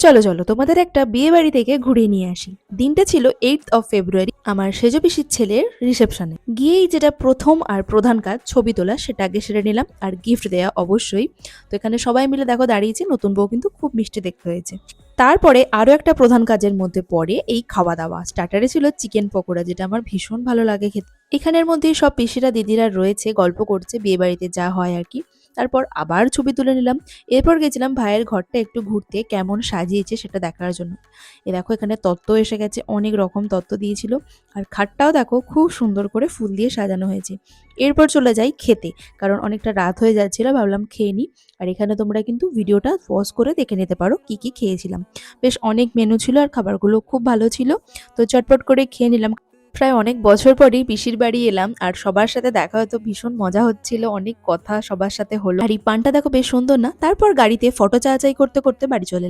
চলো চলো তোমাদের একটা বিয়ে বাড়ি থেকে ঘুরিয়ে নিয়ে আসি। দিনটা ছিল 8 ফেব্রুয়ারি, আমার সেজ পিসির ছেলের রিসেপশনে। গিয়েই যেটা প্রথম আর প্রধান কাজ ছবি তোলা, সেটা আগে সেরে নিলাম, আর গিফট দেয়া অবশ্যই। তো এখানে সবাই মিলে দেখো দাঁড়িয়েছি, নতুন বউ কিন্তু খুব মিষ্টি দেখতে হয়েছে। তারপরে আরো একটা প্রধান কাজের মধ্যে পড়ে এই খাওয়া দাওয়া। স্টার্টারে ছিল চিকেন পকোড়া, যেটা আমার ভীষণ ভালো লাগে খেতে। এখানের মধ্যেই সব পিসিরা দিদিরা রয়েছে, গল্প করছে, বিয়ে বাড়িতে যা হয় আর কি। তারপর আবার ছবি তুলে নিলাম। এরপর গেছিলাম ভাইয়ের ঘরটা একটু ঘুরতে, কেমন সাজিয়েছে সেটা দেখার জন্য। দেখো এখানে তত্ত্ব এসে গেছে, অনেক রকম তত্ত্ব দিয়েছিল। আর খাটটাও দেখো খুব সুন্দর করে ফুল দিয়ে সাজানো হয়েছে। এরপর চলে যাই খেতে, কারণ অনেকটা রাত হয়ে যাচ্ছিল, ভাবলাম খেয়ে নিই। আর এখানে তোমরা কিন্তু ভিডিওটা পজ করে দেখে নিতে পারো কি কি খেয়েছিলাম। বেশ অনেক মেনু ছিল আর খাবারগুলো খুব ভালো ছিল। তো চটপট করে খেয়ে নিলাম। প্রায় অনেক বছর পরই পিসির বাড়ি এলাম, আর সবার সাথে দেখা হয়তো ভীষণ মজা হচ্ছিল, অনেক কথা সবার সাথে হলো। আর এই পানটা দেখো বেশ সুন্দর না? তারপর গাড়িতে ফটো চাচাই করতে করতে বাড়ি চলে এলাম।